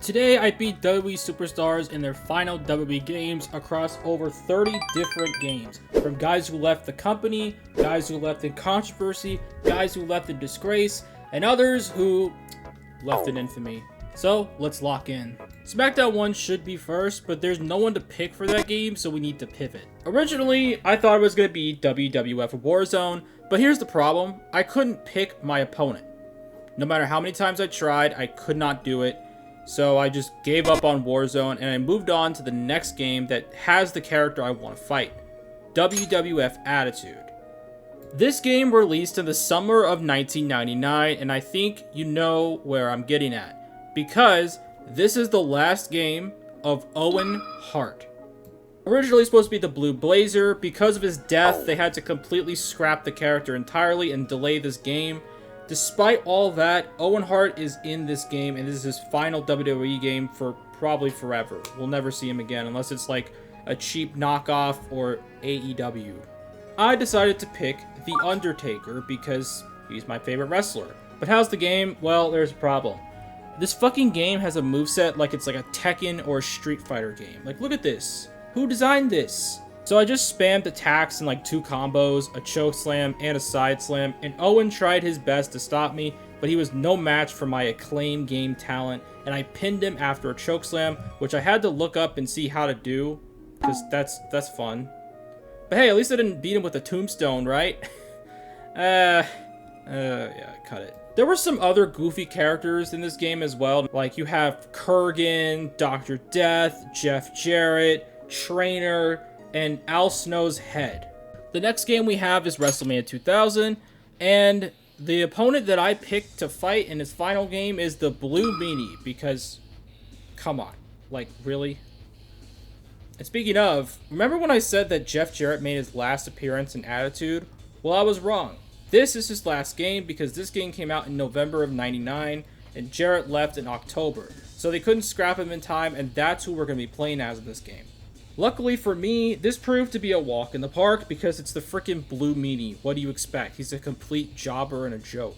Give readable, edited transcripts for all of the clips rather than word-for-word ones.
Today, I beat WWE Superstars in their final WWE Games across over 30 different games. From guys who left the company, guys who left in controversy, guys who left in disgrace, and others who left in infamy. So, let's lock in. Smackdown 1 should be first, but there's no one to pick for that game, so we need to pivot. Originally, I thought it was going to be WWF Warzone, but here's the problem. I couldn't pick my opponent. No matter how many times I tried, I could not do it. So I just gave up on Warzone and I moved on to the next game that has the character I want to fight, WWF Attitude. This game released in the summer of 1999, and I think you know where I'm getting at, because this is the last game of Owen Hart. Originally supposed to be the Blue Blazer. Because of his death, they had to completely scrap the character entirely and delay this game. Despite all that, Owen Hart is in this game, and this is his final WWE game for probably forever. We'll never see him again, unless it's like a cheap knockoff or AEW. I decided to pick The Undertaker because he's my favorite wrestler. But how's the game? Well, there's a problem. This fucking game has a moveset like it's like a Tekken or a Street Fighter game. Like, look at this. Who designed this? So I just spammed attacks in like 2 combos, a choke slam, and a side slam, and Owen tried his best to stop me, but he was no match for my acclaim game talent, and I pinned him after a choke slam, which I had to look up and see how to do, because that's fun. But hey, at least I didn't beat him with a tombstone, right? Yeah, cut it. There were some other goofy characters in this game as well, like you have Kurgan, Dr. Death, Jeff Jarrett, Trainer, and Al Snow's head. The next game we have is Wrestlemania 2000, and the opponent that I picked to fight in his final game is the Blue Meanie, because, come on, like, really? And speaking of, remember when I said that Jeff Jarrett made his last appearance in Attitude? Well, I was wrong. This is his last game, because this game came out in November of 99, and Jarrett left in October. So they couldn't scrap him in time, and that's who we're going to be playing as in this game. Luckily for me, this proved to be a walk in the park because it's the frickin' Blue Meanie. What do you expect? He's a complete jobber and a joke.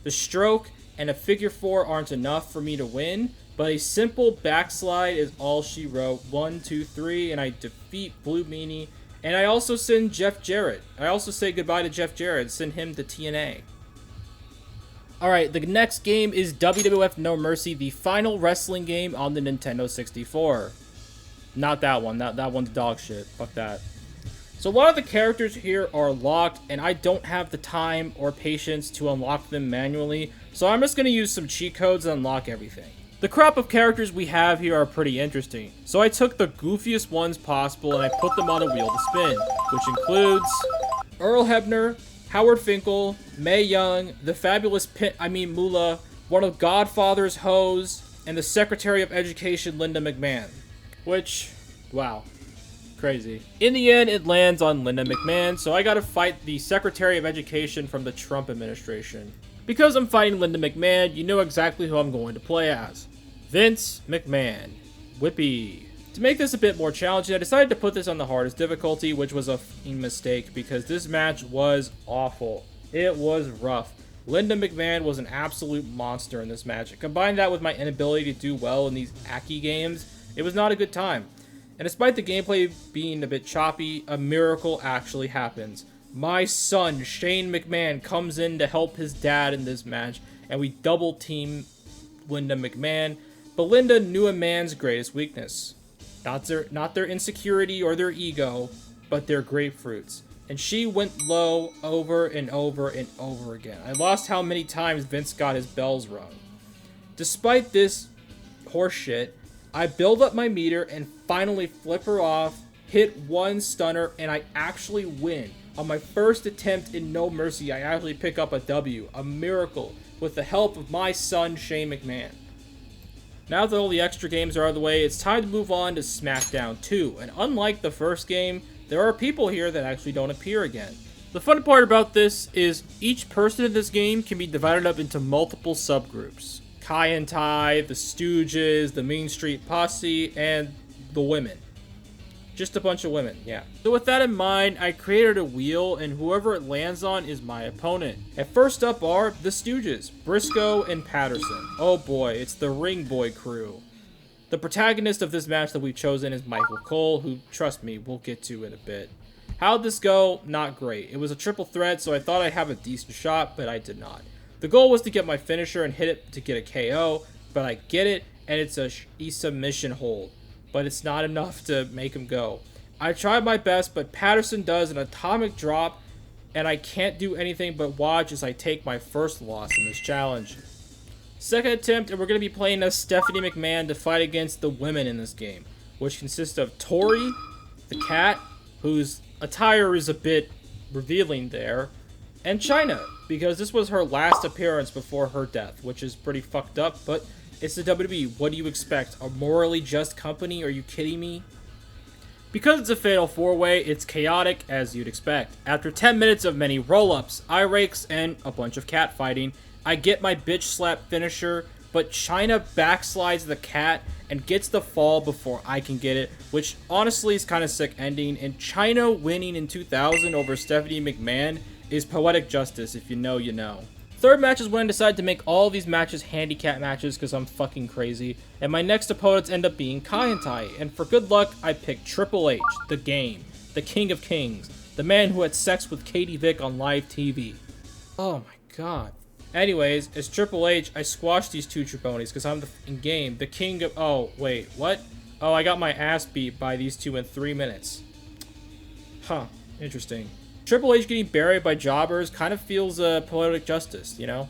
The stroke and a figure 4 aren't enough for me to win, but a simple backslide is all she wrote. 1, 2, 3, and I defeat Blue Meanie. And I also send Jeff Jarrett. I also say goodbye to Jeff Jarrett and send him to TNA. Alright, the next game is WWF No Mercy, the final wrestling game on the Nintendo 64. Not that one. That one's dog shit. Fuck that. So a lot of the characters here are locked, and I don't have the time or patience to unlock them manually, so I'm just going to use some cheat codes and unlock everything. The crop of characters we have here are pretty interesting, so I took the goofiest ones possible and I put them on a wheel to spin, which includes Earl Hebner, Howard Finkel, Mae Young, the fabulous Moolah, one of Godfather's hoes, and the Secretary of Education Linda McMahon. Which, wow, crazy. In the end, it lands on Linda McMahon, so I gotta fight the Secretary of Education from the Trump administration. Because I'm fighting Linda McMahon, you know exactly who I'm going to play as. Vince McMahon. Whippy. To make this a bit more challenging, I decided to put this on the hardest difficulty, which was a f***ing mistake, because this match was awful. It was rough. Linda McMahon was an absolute monster in this match. Combine that with my inability to do well in these Aki games, it was not a good time. And despite the gameplay being a bit choppy, a miracle actually happens. My son, Shane McMahon, comes in to help his dad in this match, and we double team Linda McMahon, but Linda knew a man's greatest weakness. Not their insecurity or their ego, but their grapefruits. And she went low over and over and over again. I lost how many times Vince got his bells rung. Despite this horseshit, I build up my meter and finally flip her off, hit one stunner, and I actually win. On my first attempt in No Mercy, I actually pick up a W, a miracle, with the help of my son, Shane McMahon. Now that all the extra games are out of the way, it's time to move on to Smackdown 2, and unlike the first game, there are people here that actually don't appear again. The fun part about this is each person in this game can be divided up into multiple subgroups. Kai and Tai, the Stooges, the Mean Street Posse, and the women. Just a bunch of women, yeah. So with that in mind, I created a wheel, and whoever it lands on is my opponent. And first up are the Stooges, Briscoe and Patterson. Oh boy, it's the Ring Boy crew. The protagonist of this match that we've chosen is Michael Cole, who, trust me, we'll get to in a bit. How'd this go? Not great. It was a triple threat, so I thought I'd have a decent shot, but I did not. The goal was to get my finisher and hit it to get a KO, but I get it, and it's a submission hold. But it's not enough to make him go. I tried my best, but Patterson does an atomic drop, and I can't do anything but watch as I take my first loss in this challenge. Second attempt, and we're going to be playing as Stephanie McMahon to fight against the women in this game, which consists of Tori, the cat, whose attire is a bit revealing there, and Chyna, because this was her last appearance before her death, which is pretty fucked up, but it's the WWE. What do you expect? A morally just company? Are you kidding me? Because it's a fatal four-way, it's chaotic as you'd expect. After 10 minutes of many roll-ups, eye rakes, and a bunch of cat fighting, I get my bitch slap finisher, but Chyna backslides the cat and gets the fall before I can get it, which honestly is kind of sick ending, and Chyna winning in 2000 over Stephanie McMahon is poetic justice. If you know, you know. Third match is when I decided to make all these matches handicap matches because I'm fucking crazy, and my next opponents end up being Kai and Tai, and for good luck, I picked Triple H, the Game, the King of Kings, the man who had sex with Katie Vick on live TV. Oh my god. Anyways, as Triple H, I squashed these two jabronis because I'm the Game, the king of... Oh, wait, what? Oh, I got my ass beat by these two in 3 minutes. Huh, interesting. Triple H getting buried by jobbers kind of feels poetic justice, you know?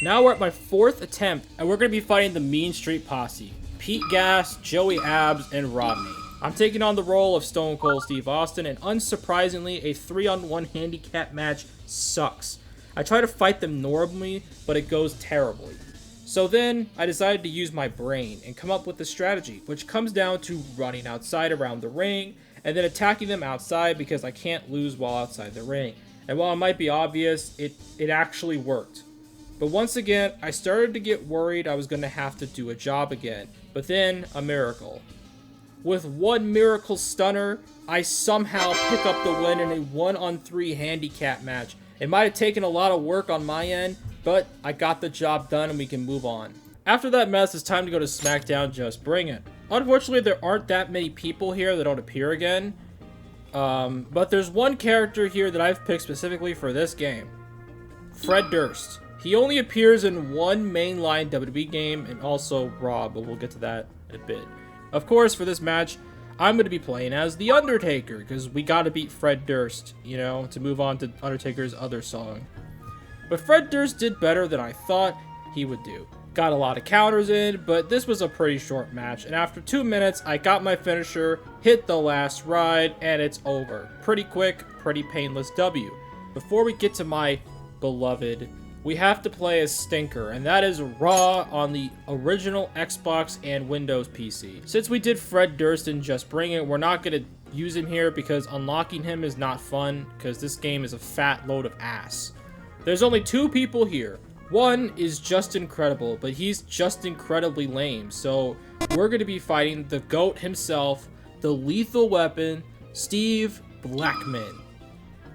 Now we're at my fourth attempt, and we're going to be fighting the Mean Street Posse. Pete Gas, Joey Abs, and Rodney. I'm taking on the role of Stone Cold Steve Austin, and unsurprisingly, a 3-on-1 handicap match sucks. I try to fight them normally, but it goes terribly. So then, I decided to use my brain and come up with a strategy, which comes down to running outside around the ring, and then attacking them outside because I can't lose while outside the ring. And while it might be obvious, it actually worked. But once again, I started to get worried I was going to have to do a job again. But then, a miracle. With one miracle stunner, I somehow pick up the win in a 1-on-3 handicap match. It might have taken a lot of work on my end, but I got the job done and we can move on. After that mess, it's time to go to Smackdown. Just bring it. Unfortunately, there aren't that many people here that don't appear again. But there's one character here that I've picked specifically for this game. Fred Durst. He only appears in one mainline WWE game and also Raw, but we'll get to that in a bit. Of course, for this match, I'm going to be playing as The Undertaker, because we got to beat Fred Durst, you know, to move on to Undertaker's other song. But Fred Durst did better than I thought he would do. Got a lot of counters in, but this was a pretty short match, and after 2 minutes, I got my finisher, hit the last ride, and it's over. Pretty quick, pretty painless W. Before we get to my beloved, we have to play as Stinker, and that is Raw on the original Xbox and Windows PC. Since we did Fred Durst and Just Bring It, we're not going to use him here because unlocking him is not fun, because this game is a fat load of ass. There's only 2 people here. One is just incredible, but he's just incredibly lame, so we're going to be fighting the GOAT himself, the Lethal Weapon, Steve Blackman.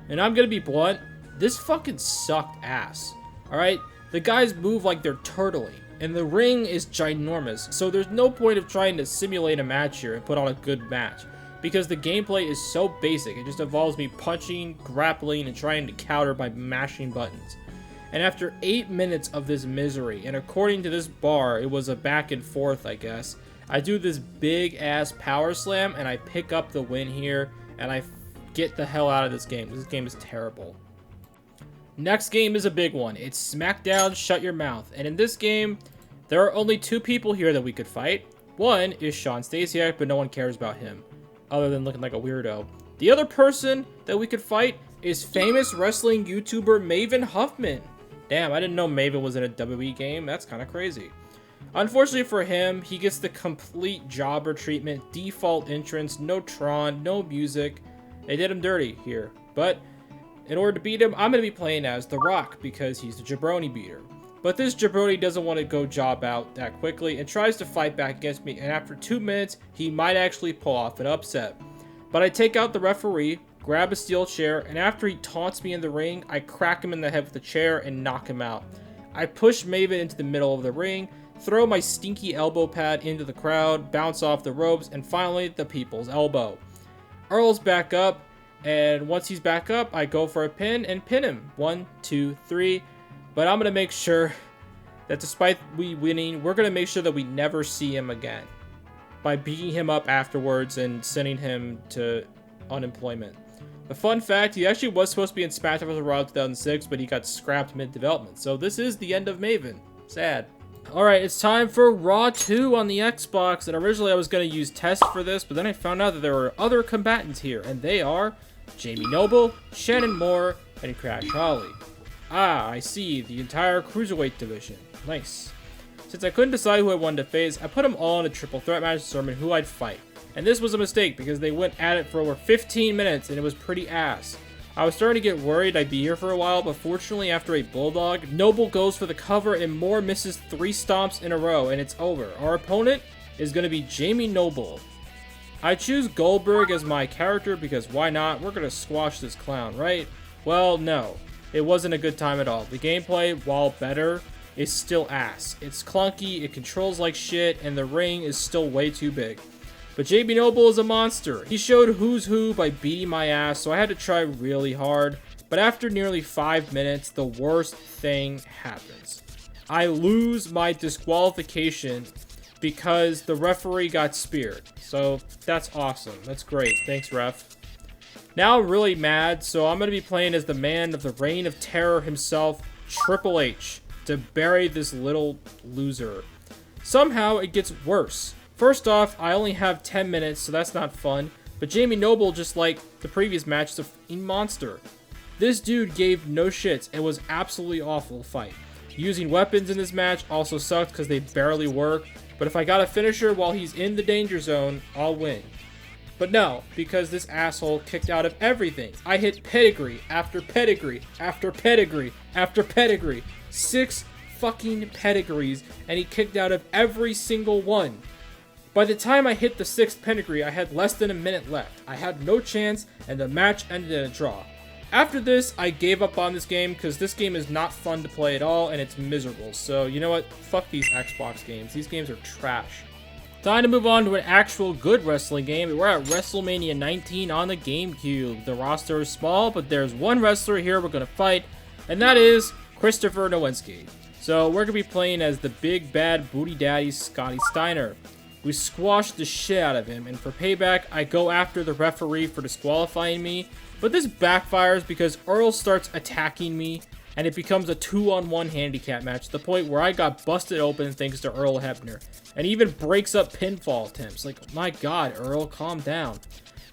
And I'm going to be blunt, this fucking sucked ass. Alright, the guys move like they're turtling, and the ring is ginormous, so there's no point of trying to simulate a match here and put on a good match, because the gameplay is so basic. It just involves me punching, grappling, and trying to counter by mashing buttons. And after 8 minutes of this misery, and according to this bar, it was a back and forth, I guess, I do this big ass power slam, and I pick up the win here, and I get the hell out of this game. This game is terrible. Next game is a big one. It's Smackdown Shut Your Mouth. And in this game, there are only 2 people here that we could fight. One is Sean Stasiak, but no one cares about him, other than looking like a weirdo. The other person that we could fight is famous wrestling YouTuber Maven Huffman. Damn, I didn't know Maven was in a WWE game. That's kind of crazy. Unfortunately for him, he gets the complete jobber treatment, default entrance, no Tron, no music. They did him dirty here, but in order to beat him, I'm going to be playing as The Rock because he's the jabroni beater. But this jabroni doesn't want to go job out that quickly and tries to fight back against me, and after 2 minutes, he might actually pull off an upset. But I take out the referee, grab a steel chair, and after he taunts me in the ring, I crack him in the head with the chair and knock him out. I push Maven into the middle of the ring, throw my stinky elbow pad into the crowd, bounce off the ropes, and finally the people's elbow. Earl's back up, and once he's back up, I go for a pin and pin him. 1, 2, 3. But I'm going to make sure that despite we winning, we're going to make sure that we never see him again by beating him up afterwards and sending him to unemployment. A fun fact, he actually was supposed to be in Smackdown vs. Raw 2006, but he got scrapped mid-development. So this is the end of Maven. Sad. Alright, it's time for Raw 2 on the Xbox, and originally I was going to use Test for this, but then I found out that there were other combatants here, and they are Jamie Noble, Shannon Moore, and Crash Holly. Ah, I see, the entire Cruiserweight division. Nice. Since I couldn't decide who I wanted to face, I put them all in a triple threat match to determine who I'd fight. And this was a mistake because they went at it for over 15 minutes and it was pretty ass. I was starting to get worried I'd be here for a while, but fortunately after a bulldog, Noble goes for the cover and Moore misses 3 stomps in a row and it's over. Our opponent is going to be Jamie Noble. I choose Goldberg as my character because why not? We're going to squash this clown, right? Well, no. It wasn't a good time at all. The gameplay, while better, is still ass. It's clunky, it controls like shit, and the ring is still way too big. But Jamie Noble is a monster. He showed who's who by beating my ass, so I had to try really hard. But after nearly 5 minutes, the worst thing happens. I lose my disqualification because the referee got speared. So that's awesome. That's great. Thanks, ref. Now I'm really mad, so I'm going to be playing as the man of the Reign of Terror himself, Triple H, to bury this little loser. Somehow it gets worse. First off, I only have 10 minutes, so that's not fun. But Jamie Noble, just like the previous match, is a f***ing monster. This dude gave no shits and was absolutely awful to fight. Using weapons in this match also sucked because they barely work. But if I got a finisher while he's in the danger zone, I'll win. But no, because this asshole kicked out of everything. I hit pedigree after pedigree after pedigree after pedigree. 6 fucking pedigrees, and he kicked out of every single one. By the time I hit the 6th pedigree, I had less than a minute left. I had no chance, and the match ended in a draw. After this, I gave up on this game because this game is not fun to play at all, and it's miserable. So, you know what? Fuck these Xbox games. These games are trash. Time to move on to an actual good wrestling game. We're at Wrestlemania 19 on the GameCube. The roster is small, but there's one wrestler here we're going to fight, and that is Christopher Nowinski. So we're going to be playing as the big bad booty daddy Scotty Steiner. We squashed the shit out of him, and for payback, I go after the referee for disqualifying me, but this backfires because Earl starts attacking me, and it becomes a 2-on-1 handicap match to the point where I got busted open thanks to Earl Hebner, and even breaks up pinfall attempts. Like, my god, Earl, calm down.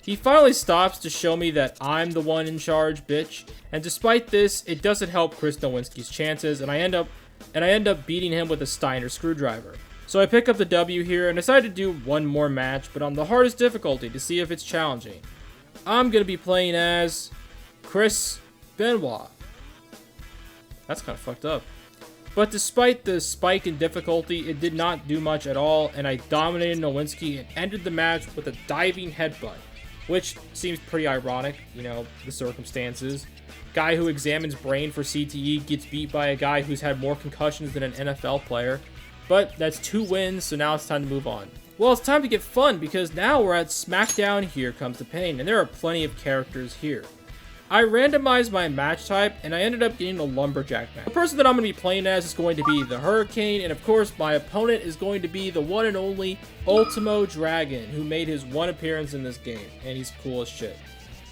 He finally stops to show me that I'm the one in charge, bitch, and despite this, it doesn't help Chris Nowinski's chances, and I end up beating him with a Steiner screwdriver. So I pick up the W here and decide to do one more match, but on the hardest difficulty to see if it's challenging. I'm going to be playing as Chris Benoit. That's kind of fucked up. But despite the spike in difficulty, it did not do much at all, and I dominated Nowinski and ended the match with a diving headbutt, which seems pretty ironic, you know, the circumstances. Guy who examines brain for CTE gets beat by a guy who's had more concussions than an NFL player. But that's 2 wins, so now it's time to move on. Well, it's time to get fun, because now we're at Smackdown, Here Comes the Pain, and there are plenty of characters here. I randomized my match type, and I ended up getting a lumberjack match. The person that I'm going to be playing as is going to be the Hurricane, and of course, my opponent is going to be the one and only Ultimo Dragon, who made his one appearance in this game, and he's cool as shit.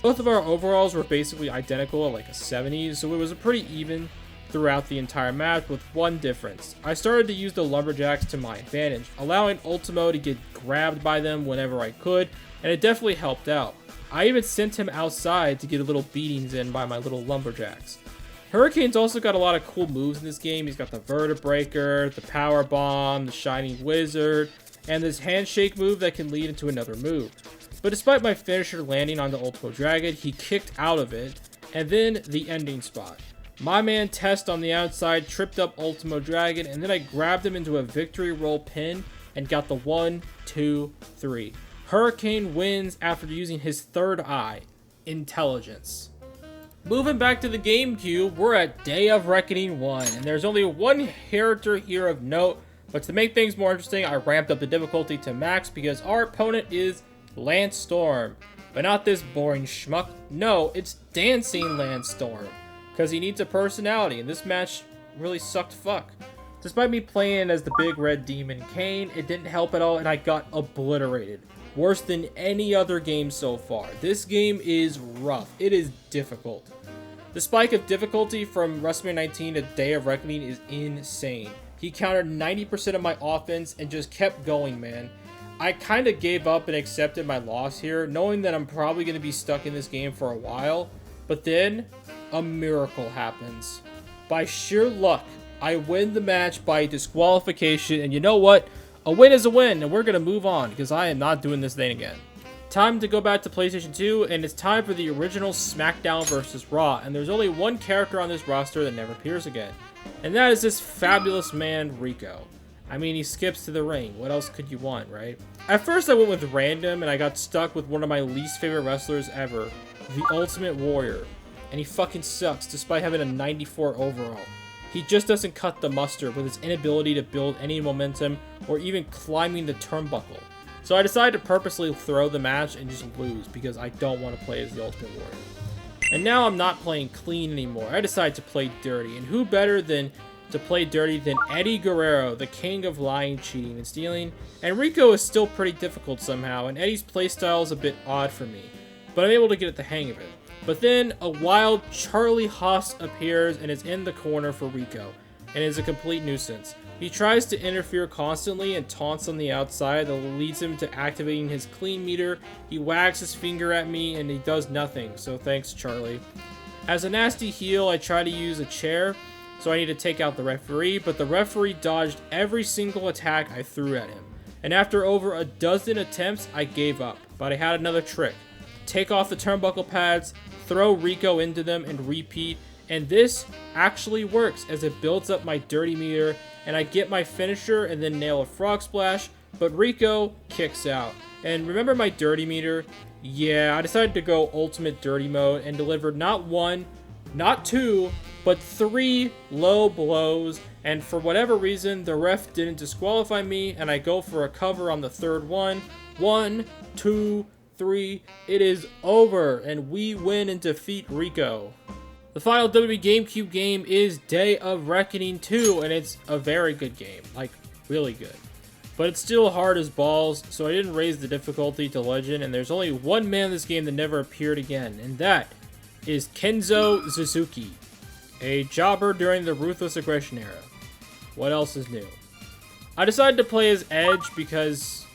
Both of our overalls were basically identical, like a 70s, so it was a pretty even throughout the entire match, with one difference. I started to use the lumberjacks to my advantage, allowing Ultimo to get grabbed by them whenever I could, and it definitely helped out. I even sent him outside to get a little beatings in by my little lumberjacks. Hurricane's also got a lot of cool moves in this game. He's got the Vertebreaker, the Power Bomb, the Shining Wizard, and this handshake move that can lead into another move. But despite my finisher landing on the Ultimo Dragon, he kicked out of it, and then the ending spot. My man Test on the outside tripped up Ultimo Dragon, and then I grabbed him into a victory roll pin and got the 1, 2, 3. Hurricane wins after using his third eye, intelligence. Moving back to the GameCube, we're at Day of Reckoning 1, and there's only one character here of note, But to make things more interesting, I ramped up the difficulty to max because our opponent is Lance Storm. But not this boring schmuck. No, it's Dancing Lance Storm. Because he needs a personality, and this match really sucked fuck. Despite me playing as the big red demon Kane, it didn't help at all and I got obliterated. Worse than any other game so far. This game is rough. It is difficult. The spike of difficulty from Wrestlemania 19 to Day of Reckoning is insane. He countered 90% of my offense and just kept going, man. I kind of gave up and accepted my loss here, knowing that I'm probably going to be stuck in this game for a while. But then, a miracle happens. By sheer luck, I win the match by disqualification, and you know what? A win is a win, and we're going to move on, because I am not doing this thing again. Time to go back to PlayStation 2, and it's time for the original Smackdown vs. Raw, and there's only one character on this roster that never appears again. And that is this fabulous man, Rico. I mean, he skips to the ring. What else could you want, right? At first, I went with random, and I got stuck with one of my least favorite wrestlers ever, the Ultimate Warrior. And he fucking sucks, despite having a 94 overall. He just doesn't cut the mustard with his inability to build any momentum or even climbing the turnbuckle. So I decided to purposely throw the match and just lose because I don't want to play as the Ultimate Warrior. And now I'm not playing clean anymore. I decided to play dirty. And who better than to play dirty than Eddie Guerrero, the king of lying, cheating, and stealing. And Rico is still pretty difficult somehow, and Eddie's playstyle is a bit odd for me. But I'm able to get the hang of it. But then a wild Charlie Haas appears and is in the corner for Rico, and is a complete nuisance. He tries to interfere constantly and taunts on the outside that leads him to activating his clean meter. He wags his finger at me and he does nothing, so thanks Charlie. As a nasty heel, I try to use a chair, so I need to take out the referee, but the referee dodged every single attack I threw at him. And after over a dozen attempts, I gave up, but I had another trick. Take off the turnbuckle pads, throw Rico into them, and repeat. And this actually works as it builds up my dirty meter, and I get my finisher and then nail a frog splash, but Rico kicks out. And remember my dirty meter? Yeah, I decided to go ultimate dirty mode and delivered not one, not two, but 3 low blows, and for whatever reason, the ref didn't disqualify me, and I go for a cover on the third one. 1, 2, 3, it is over, and we win and defeat Rico. The final WWE GameCube game is Day of Reckoning 2, and it's a very good game, like, really good. But it's still hard as balls, so I didn't raise the difficulty to Legend, and there's only one man in this game that never appeared again, and that is Kenzo Suzuki, a jobber during the Ruthless Aggression era. What else is new? I decided to play as Edge because,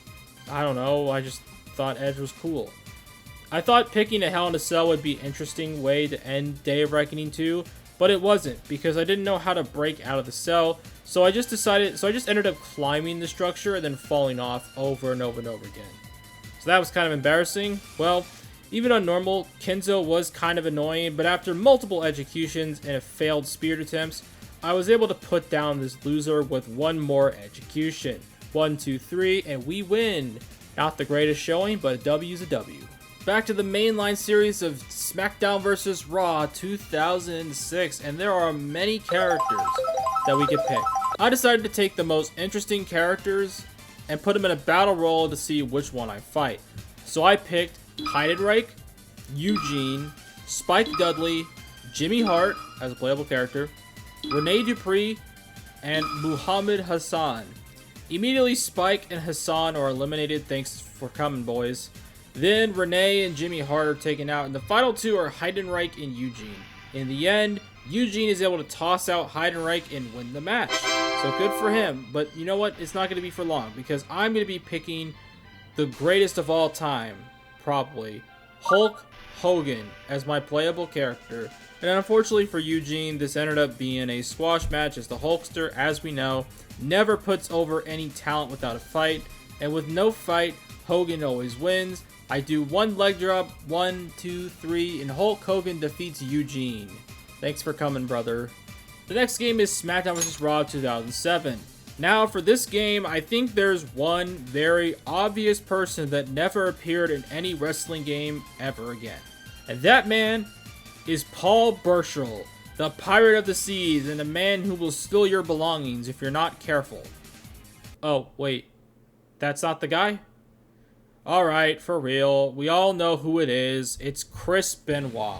I don't know, I just thought Edge was cool. I thought picking a Hell in a Cell would be an interesting way to end Day of Reckoning 2, but it wasn't, because I didn't know how to break out of the cell, so I just ended up climbing the structure and then falling off over and over and over again. So that was kind of embarrassing. Well, even on normal, Kenzo was kind of annoying, but after multiple executions and failed spirit attempts, I was able to put down this loser with one more execution. 1, 2, 3, and we win! Not the greatest showing, but a W is a W. Back to the mainline series of Smackdown vs. Raw 2006, and there are many characters that we could pick. I decided to take the most interesting characters and put them in a battle royal to see which one I fight. So I picked Heidenreich, Eugene, Spike Dudley, Jimmy Hart as a playable character, Rene Dupree, and Muhammad Hassan. Immediately Spike and Hassan are eliminated, thanks for coming boys. Then Rene and Jimmy Hart are taken out, and the final two are Heidenreich and Eugene. In the end, Eugene is able to toss out Heidenreich and win the match. So good for him, but you know what? It's not going to be for long, because I'm going to be picking the greatest of all time, probably, Hulk Hogan as my playable character. And unfortunately for Eugene, this ended up being a squash match, as the Hulkster, as we know, never puts over any talent without a fight. And with no fight, Hogan always wins. I do one leg drop, 1, 2, 3, and Hulk Hogan defeats Eugene. Thanks for coming, brother. The next game is Smackdown vs. Raw 2007. Now, for this game, I think there's one very obvious person that never appeared in any wrestling game ever again. And that man is Paul Burchill, the Pirate of the Seas, and a man who will steal your belongings if you're not careful. Oh, wait. That's not the guy? Alright, for real. We all know who it is. It's Chris Benoit.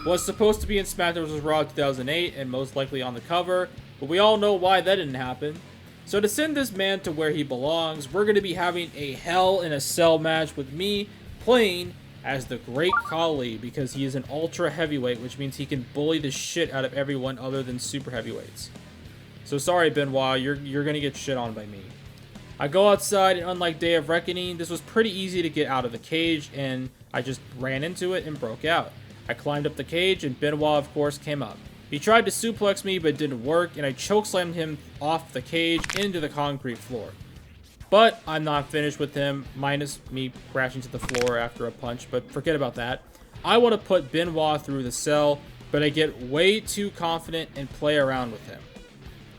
Was supposed to be in Smackdown vs. Raw 2008 and most likely on the cover, but we all know why that didn't happen. So to send this man to where he belongs, we're going to be having a Hell in a Cell match with me playing as the Great Khali, because he is an ultra heavyweight, which means he can bully the shit out of everyone other than super heavyweights. So sorry, Benoit, you're going to get shit on by me. I go outside, and unlike Day of Reckoning, this was pretty easy to get out of the cage, and I just ran into it and broke out. I climbed up the cage, and Benoit, of course, came up. He tried to suplex me, but it didn't work, and I chokeslammed him off the cage into the concrete floor. But I'm not finished with him, minus me crashing to the floor after a punch, but forget about that. I want to put Benoit through the cell, but I get way too confident and play around with him.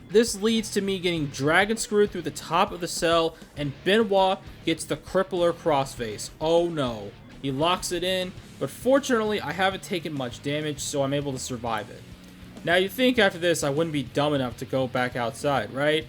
This leads to me getting dragon screwed through the top of the cell, and Benoit gets the crippler crossface. Oh no. He locks it in, but fortunately I haven't taken much damage, so I'm able to survive it. Now you'd think after this I wouldn't be dumb enough to go back outside, right?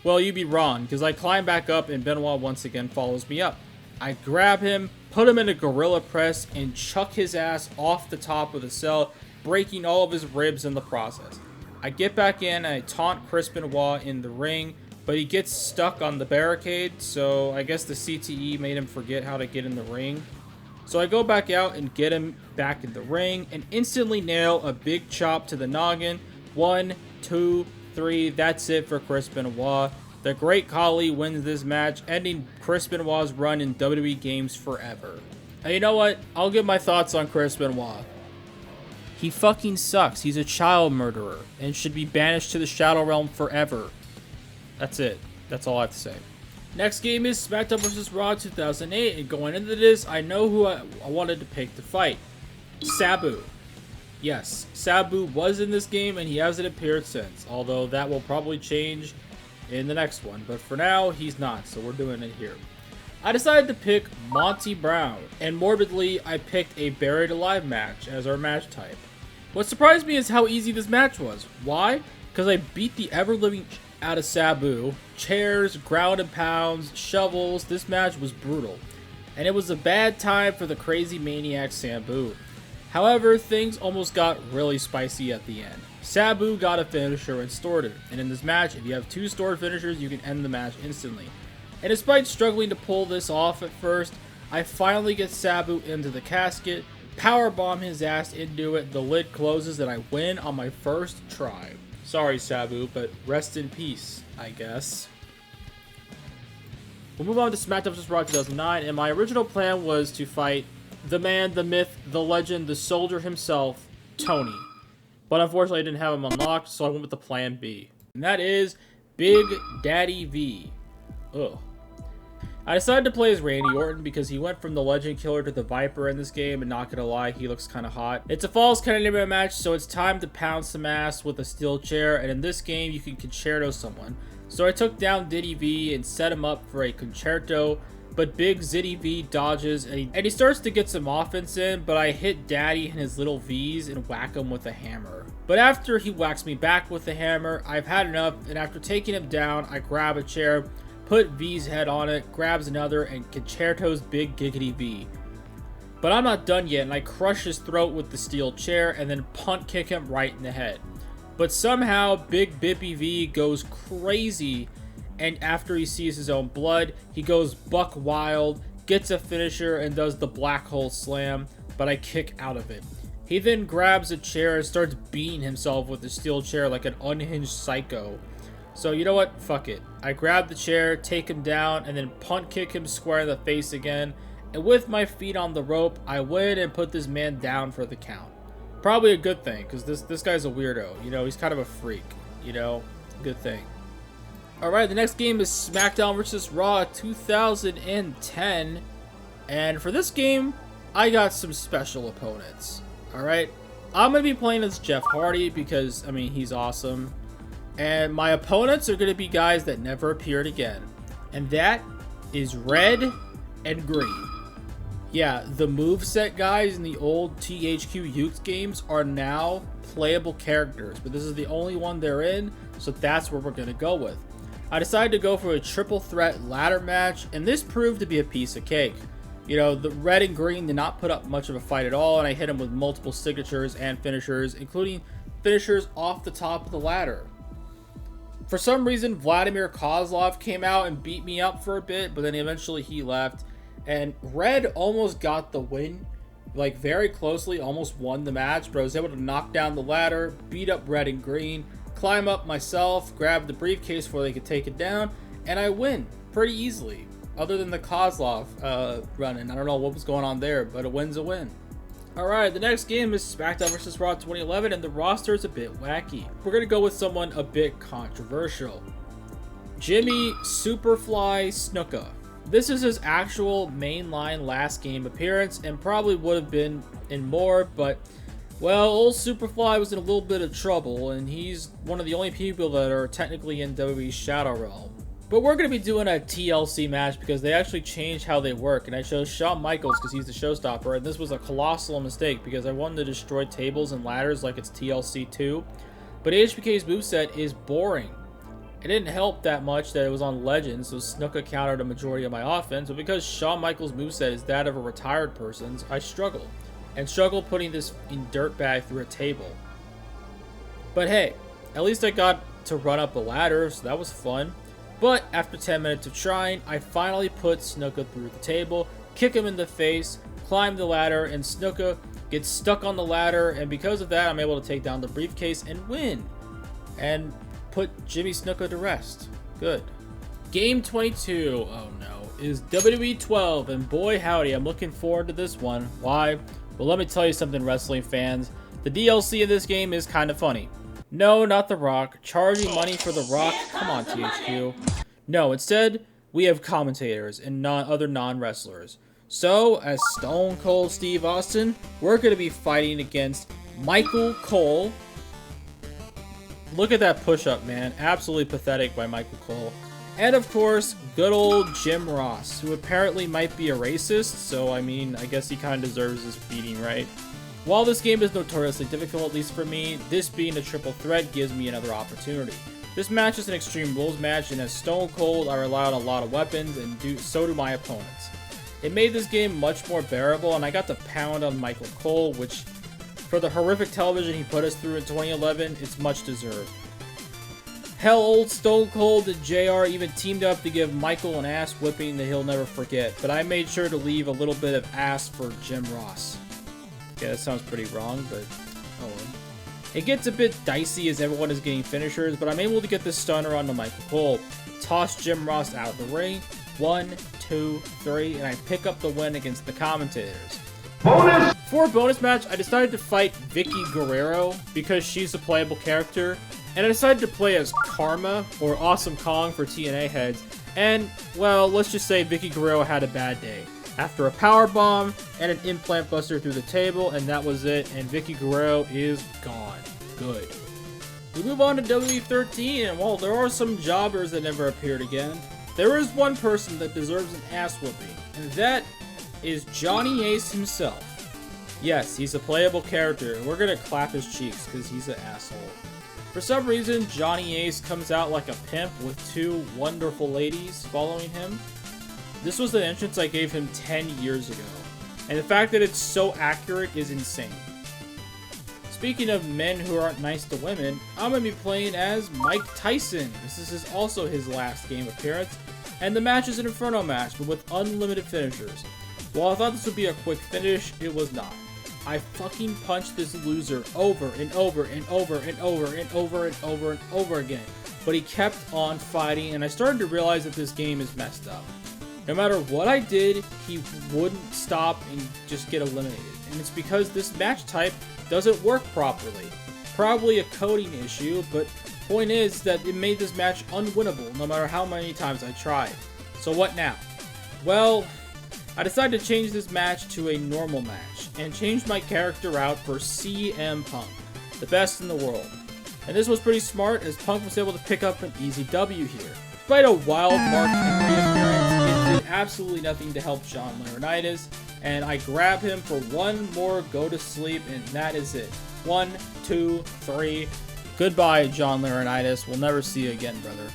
Well, you'd be wrong, because I climb back up and Benoit once again follows me up. I grab him, put him in a gorilla press, and chuck his ass off the top of the cell, breaking all of his ribs in the process. I get back in and I taunt Chris Benoit in the ring, but he gets stuck on the barricade, so I guess the CTE made him forget how to get in the ring. So I go back out and get him back in the ring and instantly nail a big chop to the noggin. 1, 2, 3, that's it for Chris Benoit. The Great Khali wins this match, ending Chris Benoit's run in WWE Games forever. And you know what? I'll give my thoughts on Chris Benoit. He fucking sucks. He's a child murderer and should be banished to the Shadow Realm forever. That's it. That's all I have to say. Next game is Smackdown vs. Raw 2008, and going into this, I know who I wanted to pick to fight. Sabu. Yes, Sabu was in this game, and he hasn't appeared since, although that will probably change in the next one, but for now, he's not, so we're doing it here. I decided to pick Monty Brown, and morbidly, I picked a Buried Alive match as our match type. What surprised me is how easy this match was. Why? Because I beat the ever-living out of Sabu. Chairs, ground and pounds, shovels. This match was brutal. And it was a bad time for the crazy maniac Sabu. However, things almost got really spicy at the end. Sabu got a finisher and stored it. And in this match, if you have 2 stored finishers, you can end the match instantly. And despite struggling to pull this off at first, I finally get Sabu into the casket, powerbomb his ass into it, the lid closes, and I win on my first try. Sorry, Sabu, but rest in peace, I guess. We'll move on to Smackdown vs. Raw 2009, and my original plan was to fight the man, the myth, the legend, the soldier himself, Tony. But unfortunately, I didn't have him unlocked, so I went with the plan B. And that is Big Daddy V. Ugh. I decided to play as Randy Orton because he went from the Legend Killer to the Viper in this game, and not gonna lie, he looks kinda hot. It's a Falls Count match, so it's time to pound some ass with a steel chair, and in this game, you can concerto someone. So I took down Diddy V and set him up for a concerto, but Big Zitty V dodges, and he starts to get some offense in, but I hit Daddy and his little V's and whack him with a hammer. But after he whacks me back with the hammer, I've had enough, and after taking him down, I grab a chair, put V's head on it, grabs another, and concertos Big Giggity V. But I'm not done yet, and I crush his throat with the steel chair, and then punt kick him right in the head. But somehow, Big Bippy V goes crazy, and after he sees his own blood, he goes buck wild, gets a finisher, and does the black hole slam, but I kick out of it. He then grabs a chair and starts beating himself with the steel chair like an unhinged psycho. So you know what? Fuck it. I grab the chair, take him down, and then punt kick him square in the face again. And with my feet on the rope, I win and put this man down for the count. Probably a good thing, because this guy's a weirdo. You know, he's kind of a freak. You know, good thing. Alright, the next game is Smackdown vs. Raw 2010. And for this game, I got some special opponents. Alright, I'm going to be playing as Jeff Hardy because, I mean, he's awesome. And my opponents are going to be guys that never appeared again. And that is Red and Green. Yeah, the moveset guys in the old THQ Youth games are now playable characters. But this is the only one they're in, so that's what we're going to go with. I decided to go for a triple threat ladder match, and this proved to be a piece of cake. You know, the red and green did not put up much of a fight at all, and I hit him with multiple signatures and finishers, including finishers off the top of the ladder. For some reason, Vladimir Kozlov came out and beat me up for a bit, but then eventually he left, and red almost got the win, like very closely, almost won the match, but I was able to knock down the ladder, beat up red and green, climb up myself, grab the briefcase before they could take it down, and I win pretty easily. Other than the Kozlov run-in. I don't know what was going on there, but a win's a win. Alright, the next game is Smackdown vs. Raw 2011, and the roster is a bit wacky. We're going to go with someone a bit controversial. Jimmy Superfly Snuka. This is his actual mainline last game appearance, and probably would have been in more, but, well, old Superfly was in a little bit of trouble, and he's one of the only people that are technically in WWE's Shadow Realm. But we're going to be doing a TLC match because they actually changed how they work. And I chose Shawn Michaels because he's the showstopper. And this was a colossal mistake because I wanted to destroy tables and ladders like it's TLC 2. But HBK's moveset is boring. It didn't help that much that it was on Legends, so Snuka countered a majority of my offense. But because Shawn Michaels' moveset is that of a retired person's, I struggled. And struggled putting this in dirtbag through a table. But hey, at least I got to run up a ladder, so that was fun. But after 10 minutes of trying, I finally put Snuka through the table, kick him in the face, climb the ladder, and Snuka gets stuck on the ladder, and because of that, I'm able to take down the briefcase and win. And put Jimmy Snuka to rest. Good. Game 22, oh no, is WWE 12, and boy howdy, I'm looking forward to this one. Why? Well, let me tell you something, wrestling fans. The DLC in this game is kind of funny. No, not The Rock. Charging money for The Rock? Come on, THQ. No, instead, we have commentators and other non-wrestlers. So, as Stone Cold Steve Austin, we're going to be fighting against Michael Cole. Look at that push-up, man. Absolutely pathetic by Michael Cole. And, of course, good old Jim Ross, who apparently might be a racist, so, I mean, I guess he kind of deserves this beating, right? While this game is notoriously difficult, at least for me, this being a triple threat gives me another opportunity. This match is an Extreme Rules match, and as Stone Cold, I rely on a lot of weapons, and so do my opponents. It made this game much more bearable, and I got to pound on Michael Cole, which, for the horrific television he put us through in 2011, it's much deserved. Hell, old Stone Cold and JR even teamed up to give Michael an ass whipping that he'll never forget, but I made sure to leave a little bit of ass for Jim Ross. Okay, that sounds pretty wrong, but oh well. It gets a bit dicey as everyone is getting finishers, but I'm able to get the stunner onto Michael Cole, toss Jim Ross out of the ring, 1, 2, 3, and I pick up the win against the commentators. Bonus! For a bonus match, I decided to fight Vicky Guerrero because she's a playable character, and I decided to play as Karma, or Awesome Kong for TNA heads, and, well, let's just say Vicky Guerrero had a bad day. After a power bomb and an implant buster through the table, and that was it, and Vicky Guerrero is gone. Good. We move on to WWE 13, and while there are some jobbers that never appeared again, there is one person that deserves an ass whooping, and that is Johnny Ace himself. Yes, he's a playable character, and we're gonna clap his cheeks because he's an asshole. For some reason, Johnny Ace comes out like a pimp with two wonderful ladies following him. This was the entrance I gave him 10 years ago, and the fact that it's so accurate is insane. Speaking of men who aren't nice to women, I'm going to be playing as Mike Tyson. This is also his last game appearance, and the match is an Inferno Match, but with unlimited finishers. While I thought this would be a quick finish, it was not. I fucking punched this loser over and over and over and over and over and over and over again, but he kept on fighting, and I started to realize that this game is messed up. No matter what I did, he wouldn't stop and just get eliminated. And it's because this match type doesn't work properly. Probably a coding issue, but point is that it made this match unwinnable no matter how many times I tried. So what now? Well, I decided to change this match to a normal match and changed my character out for CM Punk, the best in the world. And this was pretty smart as Punk was able to pick up an easy W here. Despite a wild Mark Henry appearance, it did absolutely nothing to help John Laurinaitis, and I grab him for one more go to sleep, and that is it. 1, 2, 3. Goodbye, John Laurinaitis. We'll never see you again, brother.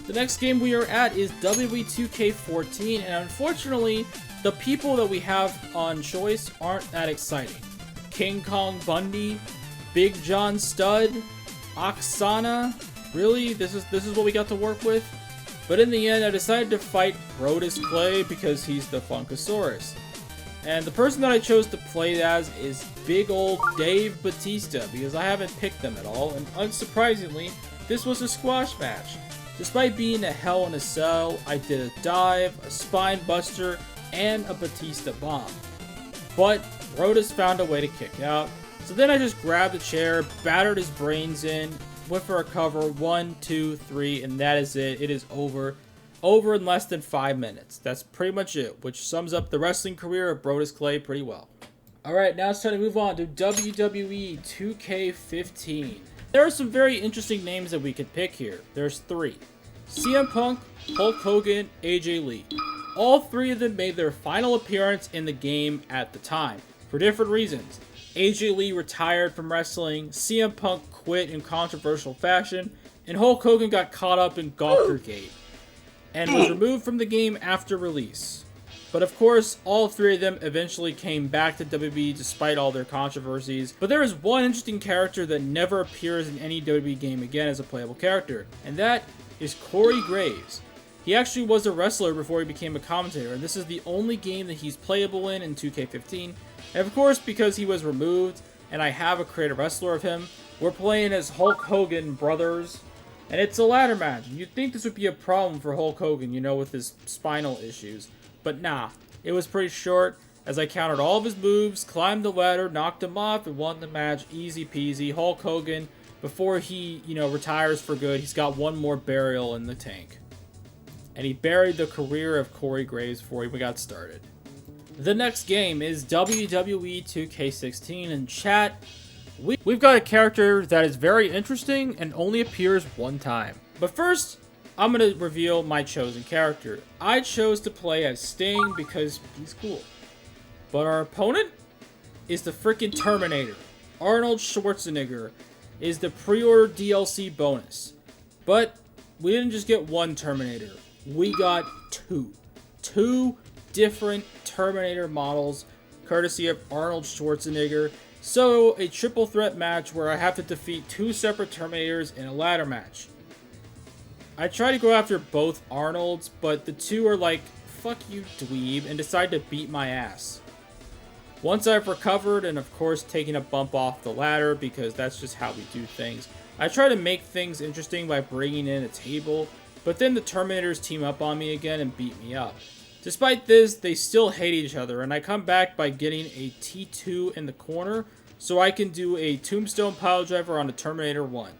The next game we are at is WWE 2K14, and unfortunately, the people that we have on choice aren't that exciting. King Kong Bundy, Big John Studd, Oksana. Really? This is what we got to work with? But in the end, I decided to fight Brodus Clay because he's the Funkasaurus. And the person that I chose to play as is big old Dave Batista, because I haven't picked them at all, and unsurprisingly, this was a squash match. Despite being a Hell in a Cell, I did a dive, a spine buster, and a Batista bomb. But Brodus found a way to kick out, so then I just grabbed a chair, battered his brains in, went for a cover, 1, 2, 3, and that is it. It is over. Over in less than 5 minutes. That's pretty much it, which sums up the wrestling career of Brodus Clay pretty well. Alright, now it's time to move on to WWE 2K15. There are some very interesting names that we could pick here. There's 3. CM Punk, Hulk Hogan, AJ Lee. All 3 of them made their final appearance in the game at the time, for different reasons. AJ Lee retired from wrestling, CM Punk quit in controversial fashion, and Hulk Hogan got caught up in Gawkergate and was removed from the game after release. But of course, all 3 of them eventually came back to WWE despite all their controversies. But there is one interesting character that never appears in any WWE game again as a playable character, and that is Corey Graves. He actually was a wrestler before he became a commentator, and this is the only game that he's playable in 2K15. And of course, because he was removed, and I have a creative wrestler of him, we're playing as Hulk Hogan Brothers. And it's a ladder match. You'd think this would be a problem for Hulk Hogan, you know, with his spinal issues. But nah, it was pretty short, as I countered all of his moves, climbed the ladder, knocked him off, and won the match easy peasy. Hulk Hogan, before he, retires for good, he's got one more burial in the tank. And he buried the career of Corey Graves before he got started. The next game is WWE 2K16, and chat, we've got a character that is very interesting and only appears one time. But first, I'm going to reveal my chosen character. I chose to play as Sting because he's cool. But our opponent is the freaking Terminator. Arnold Schwarzenegger is the pre-order DLC bonus. But we didn't just get one Terminator. We got 2. 2 different Terminator models, courtesy of Arnold Schwarzenegger. So, a triple threat match where I have to defeat 2 separate Terminators in a ladder match. I try to go after both Arnolds, but the 2 are like, fuck you dweeb, and decide to beat my ass. Once I've recovered, and of course taking a bump off the ladder, because that's just how we do things, I try to make things interesting by bringing in a table, but then the Terminators team up on me again and beat me up. Despite this, they still hate each other, and I come back by getting a T2 in the corner, so I can do a Tombstone Piledriver on the Terminator 1.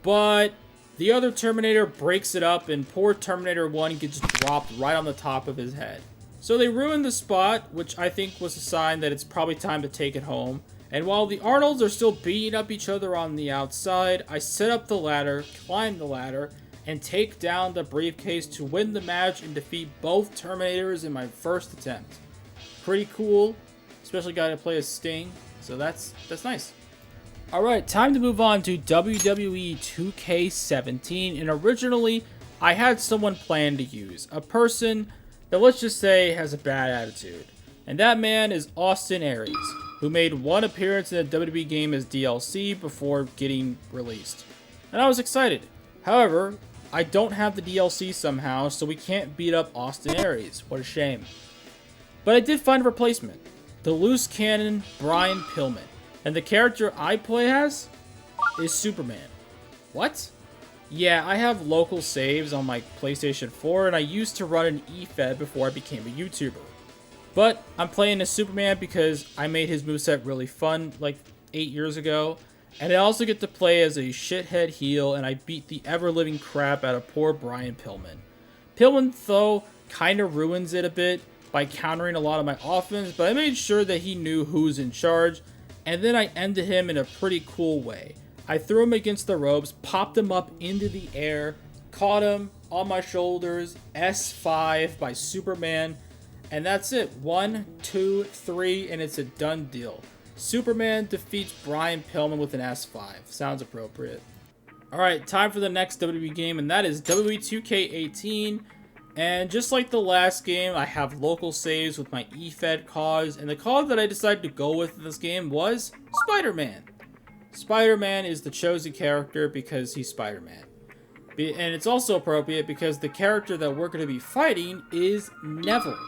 But the other Terminator breaks it up, and poor Terminator 1 gets dropped right on the top of his head. So they ruined the spot, which I think was a sign that it's probably time to take it home. And while the Arnolds are still beating up each other on the outside, I set up the ladder, climb the ladder, and take down the briefcase to win the match and defeat both Terminators in my first attempt. Pretty cool, especially got to play as Sting, so that's nice. Alright, time to move on to WWE 2K17, and originally I had someone planned to use, a person that, let's just say, has a bad attitude. And that man is Austin Aries, who made one appearance in a WWE game as DLC before getting released. And I was excited. However, I don't have the DLC somehow, so we can't beat up Austin Aries. What a shame. But I did find a replacement. The loose cannon Brian Pillman. And the character I play as is Superman. What? Yeah, I have local saves on my PlayStation 4, and I used to run an eFed before I became a YouTuber. But I'm playing as Superman because I made his moveset really fun like 8 years ago. And I also get to play as a shithead heel, and I beat the ever-living crap out of poor Brian Pillman. Pillman, though, kind of ruins it a bit by countering a lot of my offense, but I made sure that he knew who's in charge, and then I ended him in a pretty cool way. I threw him against the ropes, popped him up into the air, caught him on my shoulders, S5 by Superman, and that's it. 1, 2, 3, and it's a done deal. Superman defeats Brian Pillman with an S5. Sounds appropriate. Alright, time for the next WWE game, and that is WWE 2K18. And just like the last game, I have local saves with my eFed cause, and the cause that I decided to go with in this game was Spider-Man. Spider-Man is the chosen character because he's Spider-Man. And it's also appropriate because the character that we're going to be fighting is Neville,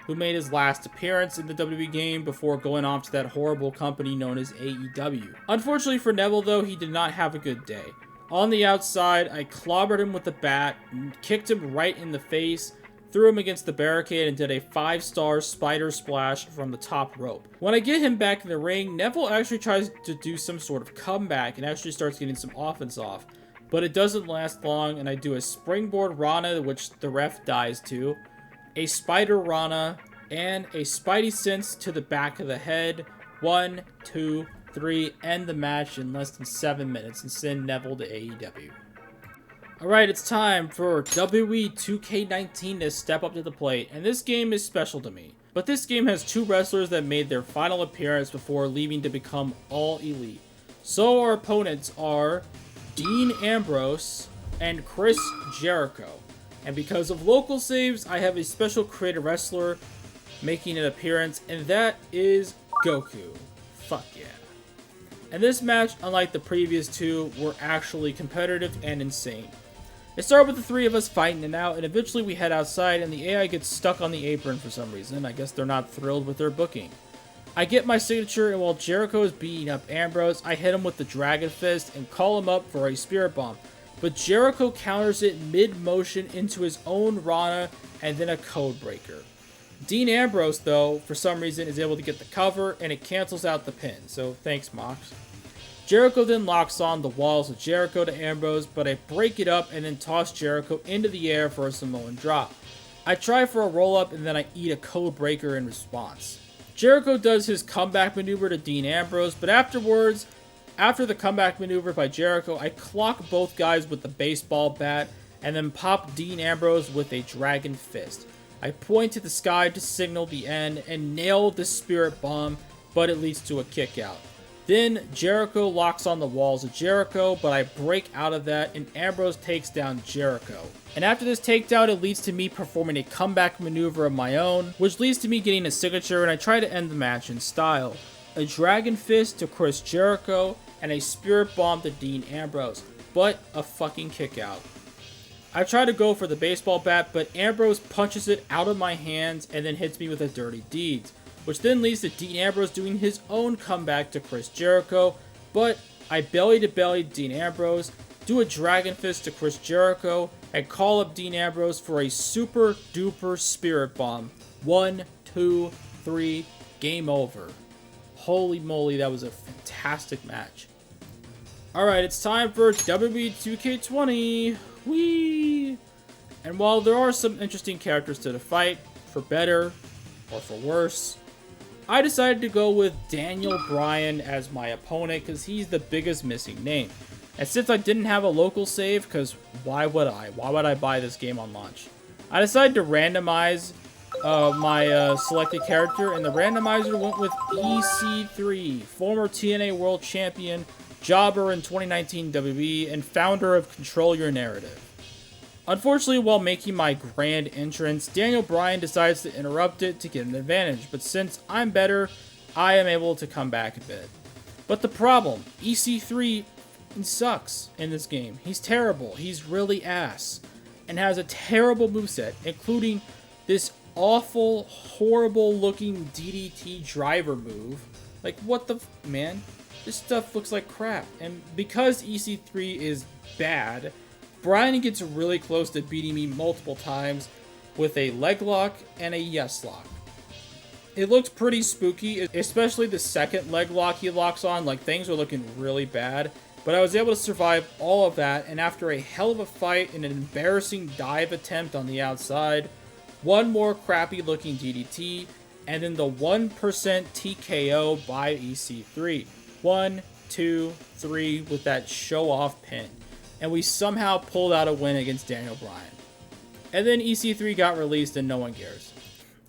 who made his last appearance in the WWE game before going off to that horrible company known as AEW. Unfortunately for Neville, though, he did not have a good day. On the outside, I clobbered him with the bat, kicked him right in the face, threw him against the barricade, and did a 5-star spider splash from the top rope. When I get him back in the ring, Neville actually tries to do some sort of comeback and actually starts getting some offense off. But it doesn't last long, and I do a springboard Rana, which the ref dies to, a spider Rana, and a Spidey Sense to the back of the head. 1, 2, 3, end the match in less than 7 minutes and send Neville to AEW. Alright, it's time for WWE 2K19 to step up to the plate, and this game is special to me. But this game has 2 wrestlers that made their final appearance before leaving to become All Elite. So our opponents are Dean Ambrose and Chris Jericho. And because of local saves, I have a special creative wrestler making an appearance, and that is Goku. Fuck yeah. And this match, unlike the previous 2, were actually competitive and insane. It started with the 3 of us fighting it out, and eventually we head outside and the AI gets stuck on the apron for some reason. I guess they're not thrilled with their booking. I get my signature, and while Jericho is beating up Ambrose, I hit him with the Dragon Fist and call him up for a Spirit Bomb. But Jericho counters it mid-motion into his own Rana and then a Code Breaker. Dean Ambrose, though, for some reason, is able to get the cover, and it cancels out the pin, so thanks, Mox. Jericho then locks on the walls of Jericho to Ambrose, but I break it up and then toss Jericho into the air for a Samoan drop. I try for a roll-up, and then I eat a Code Breaker in response. Jericho does his comeback maneuver to Dean Ambrose, but afterwards, after the comeback maneuver by Jericho, I clock both guys with the baseball bat, and then pop Dean Ambrose with a Dragon Fist. I point to the sky to signal the end and nail the Spirit Bomb, but it leads to a kick out. Then Jericho locks on the walls of Jericho, but I break out of that and Ambrose takes down Jericho. And after this takedown, it leads to me performing a comeback maneuver of my own, which leads to me getting a signature, and I try to end the match in style. A Dragon Fist to Chris Jericho, and a Spirit Bomb to Dean Ambrose, but a fucking kick out. I try to go for the baseball bat, but Ambrose punches it out of my hands and then hits me with a Dirty Deeds, which then leads to Dean Ambrose doing his own comeback to Chris Jericho, but I belly-to-belly Dean Ambrose, do a Dragon Fist to Chris Jericho, and call up Dean Ambrose for a super duper Spirit Bomb. 1, 2, 3, game over. Holy moly, that was a fantastic match. Alright, it's time for WWE 2K20. Whee! And while there are some interesting characters to the fight, for better or for worse, I decided to go with Daniel Bryan as my opponent because he's the biggest missing name. And since I didn't have a local save, because why would I? Why would I buy this game on launch? I decided to randomize my selected character, and the randomizer went with EC3, former TNA World Champion, jobber in 2019 WWE, and founder of Control Your Narrative. Unfortunately, while making my grand entrance, Daniel Bryan decides to interrupt it to get an advantage, but since I'm better, I am able to come back a bit. But the problem, EC3 sucks in this game. He's terrible, he's really ass, and has a terrible moveset, including this awful, horrible looking DDT driver move. Like, what the man? This stuff looks like crap. And because EC3 is bad, Bryan gets really close to beating me multiple times with a leg lock and a yes lock. It looks pretty spooky, especially the second leg lock he locks on. Like, things are looking really bad. But I was able to survive all of that, and after a hell of a fight and an embarrassing dive attempt on the outside, one more crappy looking DDT, and then the 1% TKO by EC3. 1, 2, 3 with that show-off pin. And we somehow pulled out a win against Daniel Bryan. And then EC3 got released and no one cares.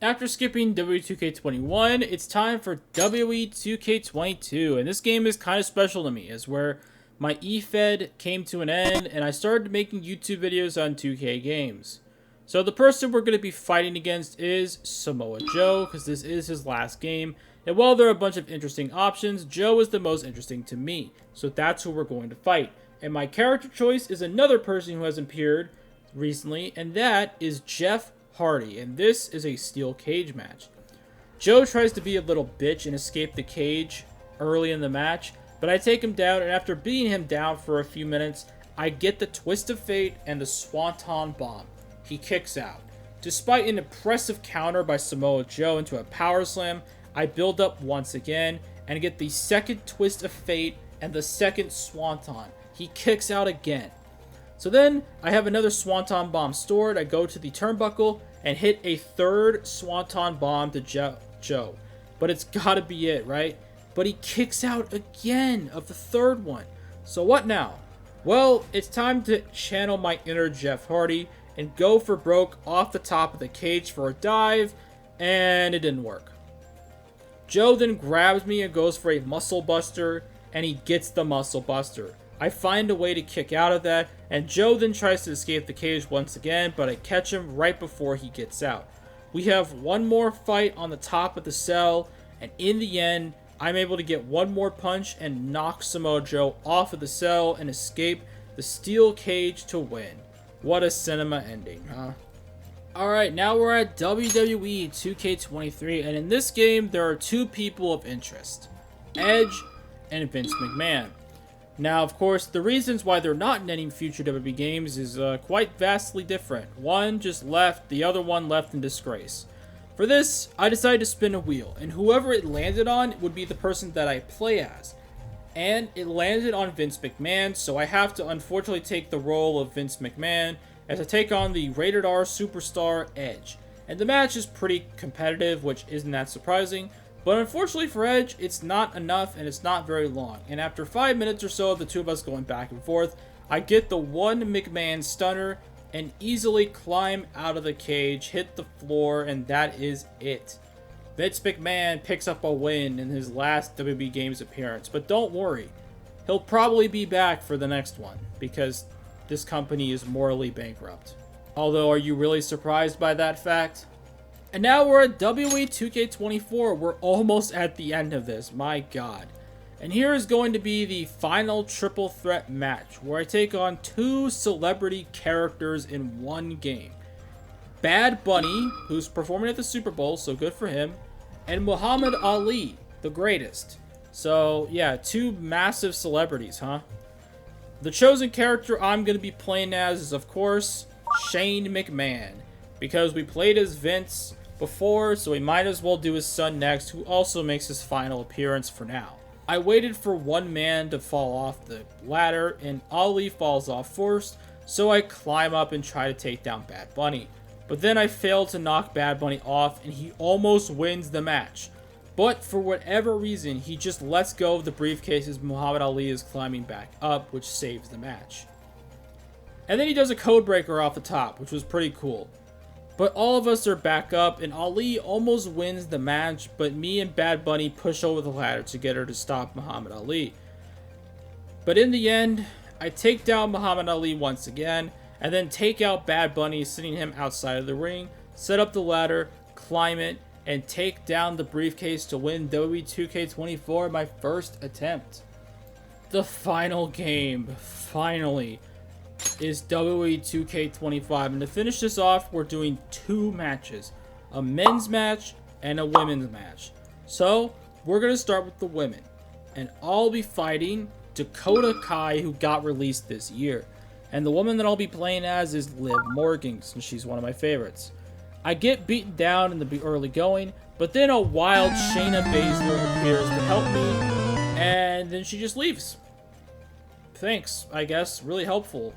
After skipping WWE 2K21, it's time for WWE 2K22. And this game is kind of special to me, as where my E-Fed came to an end, and I started making YouTube videos on 2K Games. So the person we're going to be fighting against is Samoa Joe, because this is his last game. And while there are a bunch of interesting options, Joe is the most interesting to me. So that's who we're going to fight. And my character choice is another person who has appeared recently, and that is Jeff Hardy. And this is a steel cage match. Joe tries to be a little bitch and escape the cage early in the match, but I take him down, and after beating him down for a few minutes, I get the twist of fate and the swanton bomb. He kicks out. Despite an impressive counter by Samoa Joe into a power slam, I build up once again and get the second twist of fate and the second swanton. He kicks out again. So then I have another swanton bomb stored. I go to the turnbuckle and hit a third swanton bomb to Joe. But it's gotta be it, right? But he kicks out again of the third one. So what now? Well, it's time to channel my inner Jeff Hardy and go for broke off the top of the cage for a dive, and it didn't work. Joe then grabs me and goes for a muscle buster, and he gets the muscle buster. I find a way to kick out of that, and Joe then tries to escape the cage once again, but I catch him right before he gets out. We have one more fight on the top of the cell, and in the end, I'm able to get one more punch and knock Samoa Joe off of the cell and escape the steel cage to win. What a cinema ending, huh? Alright, now we're at WWE 2K23, and in this game, there are two people of interest. Edge and Vince McMahon. Now, of course, the reasons why they're not in any future WWE games is quite vastly different. One just left, the other one left in disgrace. For this, I decided to spin a wheel, and whoever it landed on would be the person that I play as. And it landed on Vince McMahon, so I have to unfortunately take the role of Vince McMahon as I take on the rated R superstar Edge. And the match is pretty competitive, which isn't that surprising, but unfortunately for Edge, it's not enough and it's not very long. And after 5 minutes or so of the two of us going back and forth, I get the one McMahon stunner and easily climb out of the cage, hit the floor, and that is it. Vince McMahon picks up a win in his last WWE Games appearance, but don't worry, he'll probably be back for the next one, because this company is morally bankrupt. Although, are you really surprised by that fact? And now we're at WWE 2K24, we're almost at the end of this, my god. And here is going to be the final triple threat match, where I take on two celebrity characters in one game. Bad Bunny, who's performing at the Super Bowl, so good for him, and Muhammad Ali, the greatest. So, yeah, two massive celebrities, huh? The chosen character I'm going to be playing as is, of course, Shane McMahon. Because we played as Vince before, so we might as well do his son next, who also makes his final appearance for now. I waited for one man to fall off the ladder, and Ali falls off first, so I climb up and try to take down Bad Bunny. But then I failed to knock Bad Bunny off, and he almost wins the match. But for whatever reason, he just lets go of the briefcase as Muhammad Ali is climbing back up, which saves the match. And then he does a code breaker off the top, which was pretty cool. But all of us are back up, and Ali almost wins the match, but me and Bad Bunny push over the ladder to get her to stop Muhammad Ali. But in the end, I take down Muhammad Ali once again, and then take out Bad Bunny, sitting him outside of the ring, set up the ladder, climb it, and take down the briefcase to win WWE 2K24 my first attempt. The final game, finally, is WWE 2K25, and to finish this off, we're doing two matches, a men's match and a women's match. So, we're going to start with the women, and I'll be fighting Dakota Kai, who got released this year. And the woman that I'll be playing as is Liv Morgan, since she's one of my favorites. I get beaten down in the early going, but then a wild Shayna Baszler appears to help me, and then she just leaves. Thanks, I guess. Really helpful.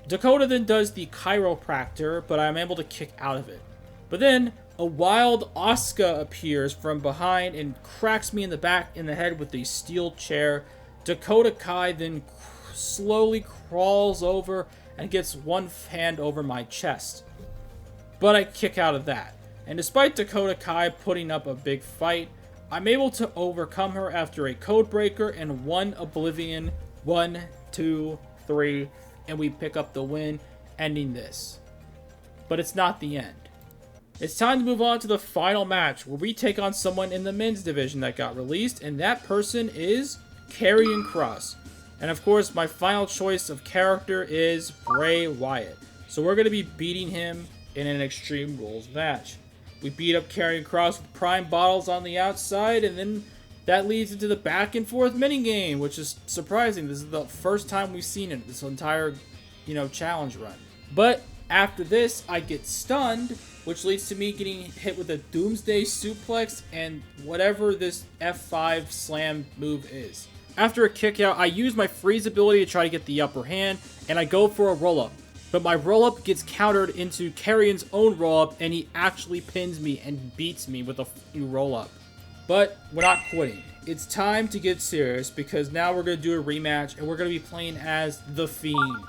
Dakota then does the chiropractor, but I'm able to kick out of it. But then, a wild Asuka appears from behind and cracks me in the back in the head with a steel chair. Dakota Kai then slowly crawls over and gets one hand over my chest. But I kick out of that. And despite Dakota Kai putting up a big fight, I'm able to overcome her after a code breaker and one Oblivion 1, 2, 3, and we pick up the win, ending this. But it's not the end. It's time to move on to the final match, where we take on someone in the men's division that got released, and that person is Karrion Kross. And of course, my final choice of character is Bray Wyatt. So we're going to be beating him in an Extreme Rules match. We beat up Karrion Kross with prime bottles on the outside, and then that leads into the back and forth minigame, which is surprising. This is the first time we've seen it this entire, challenge run. But after this, I get stunned, which leads to me getting hit with a Doomsday Suplex and whatever this F5 slam move is. After a kick out, I use my freeze ability to try to get the upper hand, and I go for a roll-up. But my roll-up gets countered into Karrion's own roll-up, and he actually pins me and beats me with a roll-up. But we're not quitting. It's time to get serious, because now we're going to do a rematch, and we're going to be playing as The Fiend.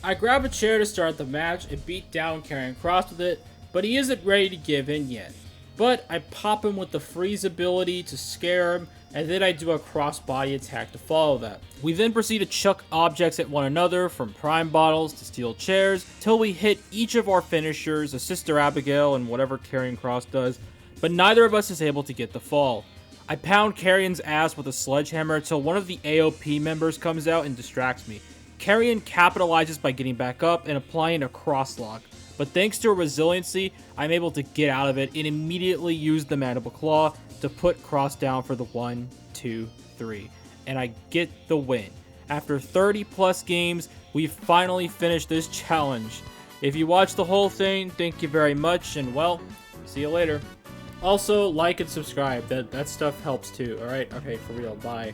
I grab a chair to start the match and beat down Karrion Kross with it, but he isn't ready to give in yet. But I pop him with the freeze ability to scare him, and then I do a crossbody attack to follow that. We then proceed to chuck objects at one another, from prime bottles to steel chairs, till we hit each of our finishers, a Sister Abigail and whatever Karrion Kross does, but neither of us is able to get the fall. I pound Karrion's ass with a sledgehammer until one of the AOP members comes out and distracts me. Karrion capitalizes by getting back up and applying a crosslock, but thanks to her resiliency, I'm able to get out of it and immediately use the Mandible Claw to put Kross down for the 1, 2, 3, and I get the win. After 30 plus games, we've finally finished this challenge. If you watched the whole thing, thank you very much, and well, see you later. Also, like and subscribe, that stuff helps too, alright? Okay, for real, bye.